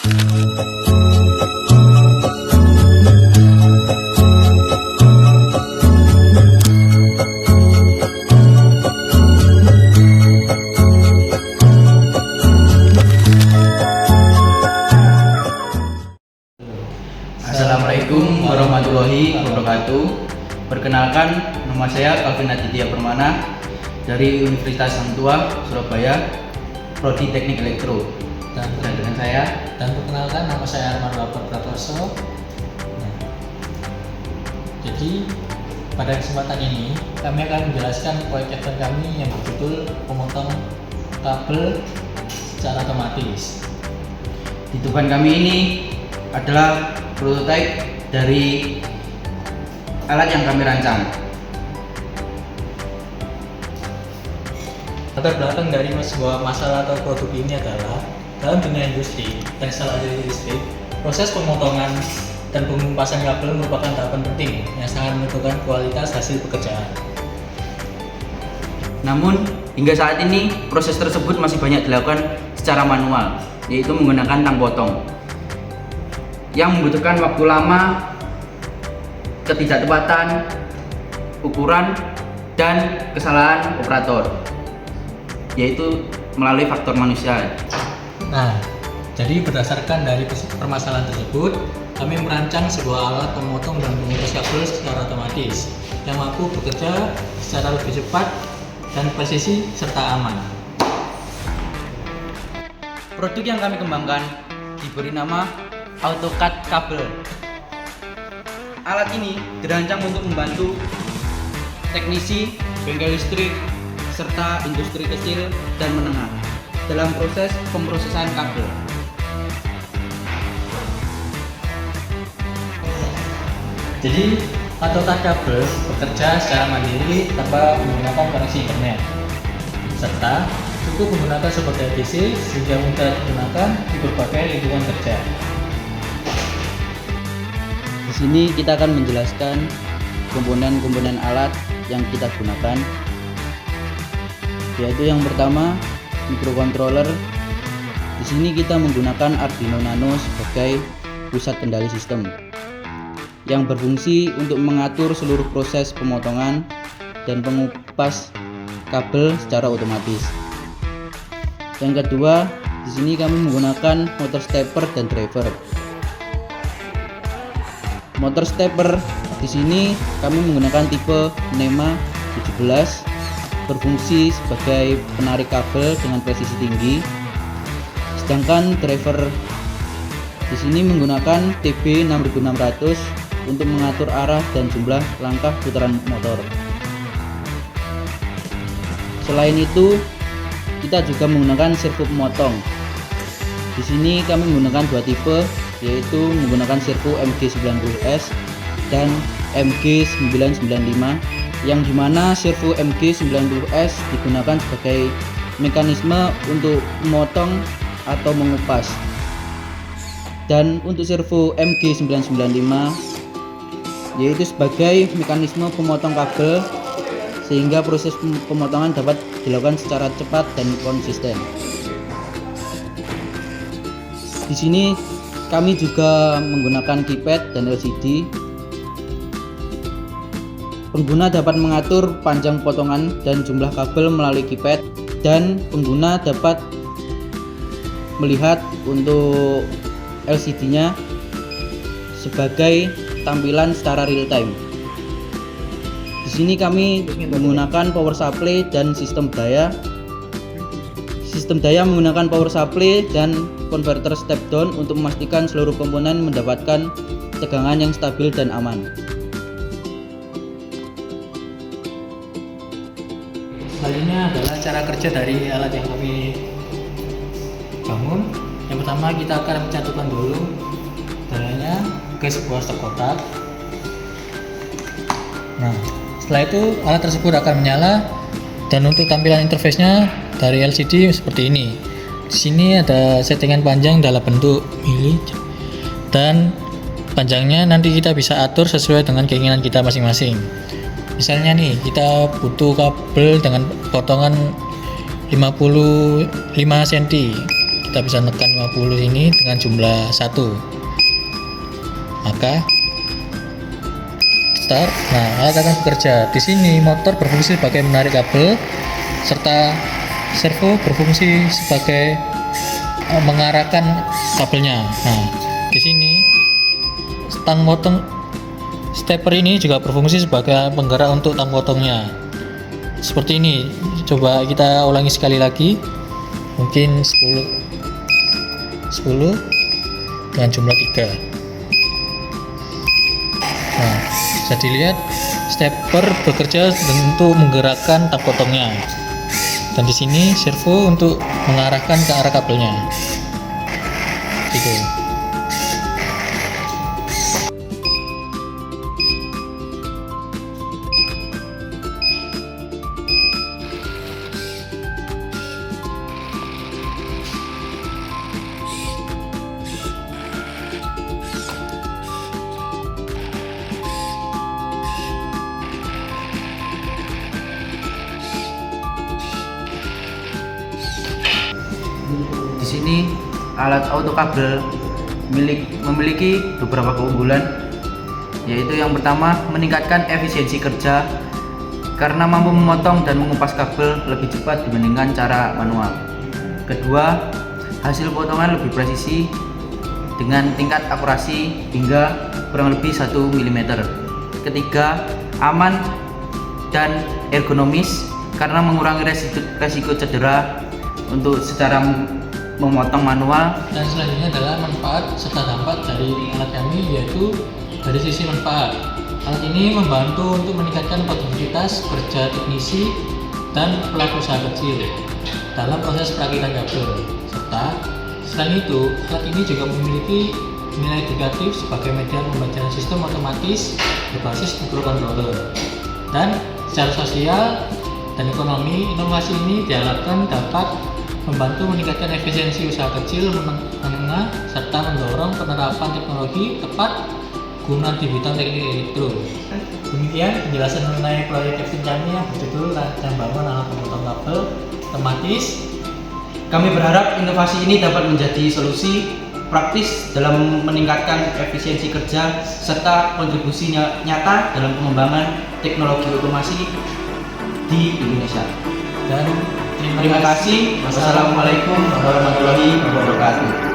Assalamualaikum warahmatullahi wabarakatuh. Perkenalkan, nama saya Calvin Aditya Permana dari Universitas Hang Tuah, Surabaya, Prodi Teknik Elektro. Dan dengan saya. Dan perkenalkan, nama saya Arman Wapar Pratoso. Jadi pada kesempatan ini kami akan menjelaskan proyek event kami yang berjudul pemotong kabel secara otomatis. Di depan kami ini adalah prototipe dari alat yang kami rancang. Latar belakang dari sebuah masalah atau produk ini adalah dalam dunia industri dan instalasi listrik, proses pemotongan dan pengupasan kabel merupakan tahapan penting yang sangat menentukan kualitas hasil pekerjaan. Namun hingga saat ini proses tersebut masih banyak dilakukan secara manual, yaitu menggunakan tang potong yang membutuhkan waktu lama, ketidaktepatan ukuran, dan kesalahan operator, yaitu melalui faktor manusia. Nah, jadi berdasarkan dari permasalahan tersebut, kami merancang sebuah alat pemotong dan pengupas kabel secara otomatis yang mampu bekerja secara lebih cepat dan presisi serta aman. Produk yang kami kembangkan diberi nama AutoCut Kabel. Alat ini dirancang untuk membantu teknisi, bengkel listrik, serta industri kecil dan menengah dalam proses pemrosesan kabel. Jadi, AutoCut kabel bekerja secara mandiri tanpa menggunakan koneksi internet, serta cukup menggunakan sebagai DC sehingga mudah digunakan di berbagai lingkungan kerja. Di sini kita akan menjelaskan komponen-komponen alat yang kita gunakan, yaitu yang pertama microcontroller. Di sini kita menggunakan Arduino Nano sebagai pusat kendali sistem yang berfungsi untuk mengatur seluruh proses pemotongan dan pengupas kabel secara otomatis. Yang kedua, di sini kami menggunakan motor stepper dan driver. Motor stepper di sini kami menggunakan tipe NEMA 17, berfungsi sebagai penarik kabel dengan presisi tinggi. Sedangkan driver di sini menggunakan TB 6600 untuk mengatur arah dan jumlah langkah putaran motor. Selain itu, kita juga menggunakan servo pemotong. Di sini kami menggunakan dua tipe, yaitu menggunakan servo MG90S dan MG995, yang dimana servo MG90S digunakan sebagai mekanisme untuk memotong atau mengupas, dan untuk servo MG995 yaitu sebagai mekanisme pemotong kabel sehingga proses pemotongan dapat dilakukan secara cepat dan konsisten. Di sini kami juga menggunakan keypad dan LCD. Pengguna dapat mengatur panjang potongan dan jumlah kabel melalui keypad, dan pengguna dapat melihat untuk LCD-nya sebagai tampilan secara real time. Di sini kami menggunakan power supply dan sistem daya. Sistem daya menggunakan power supply dan konverter step down untuk memastikan seluruh komponen mendapatkan tegangan yang stabil dan aman. Selanjutnya adalah cara kerja dari alat yang kami bangun. Yang pertama, kita akan mencantumkan dulu dayanya ke sebuah stok kotak. Nah, setelah itu alat tersebut akan menyala, dan untuk tampilan interface-nya dari LCD seperti ini. Di sini ada settingan panjang dalam bentuk mili, dan panjangnya nanti kita bisa atur sesuai dengan keinginan kita masing-masing. Misalnya nih, kita butuh kabel dengan potongan 55 cm, kita kita bisa menekan 50 ini dengan jumlah 1, maka start. Nah, alat akan bekerja. Di sini motor berfungsi sebagai menarik kabel, serta servo berfungsi sebagai mengarahkan kabelnya. Nah, di sini tang potong stepper ini juga berfungsi sebagai penggerak untuk tang potongnya. Seperti ini. Coba kita ulangi sekali lagi. Mungkin 10 dengan jumlah 3. Nah, bisa dilihat stepper bekerja untuk menggerakkan tang potongnya. Dan di sini servo untuk mengarahkan ke arah kabelnya. Gitu. Di sini alat auto kabel memiliki beberapa keunggulan, yaitu yang pertama meningkatkan efisiensi kerja karena mampu memotong dan mengupas kabel lebih cepat dibandingkan cara manual. Kedua, hasil potongan lebih presisi dengan tingkat akurasi hingga kurang lebih 1 mm. Ketiga, aman dan ergonomis karena mengurangi resiko cedera untuk secara memotong manual. Dan selanjutnya adalah manfaat serta dampak dari alat kami, yaitu dari sisi manfaat. Alat ini membantu untuk meningkatkan produktivitas kerja teknisi dan pelaku usaha kecil dalam proses perakitan kabel. Serta selain itu, alat ini juga memiliki nilai edukatif sebagai media pembelajaran sistem otomatis berbasis microcontroller. Dan secara sosial dan ekonomi, inovasi ini diharapkan dapat membantu meningkatkan efisiensi usaha kecil menengah serta mendorong penerapan teknologi tepat guna di bidang teknik elektro. Demikian penjelasan mengenai proyek capstone kami yang berjudul Rancang Bangun Alat Pemotong Kabel Otomatis. Kami berharap inovasi ini dapat menjadi solusi praktis dalam meningkatkan efisiensi kerja serta kontribusi nyata dalam pengembangan teknologi otomasi di Indonesia. Dan terima kasih. Wassalamualaikum warahmatullahi wabarakatuh.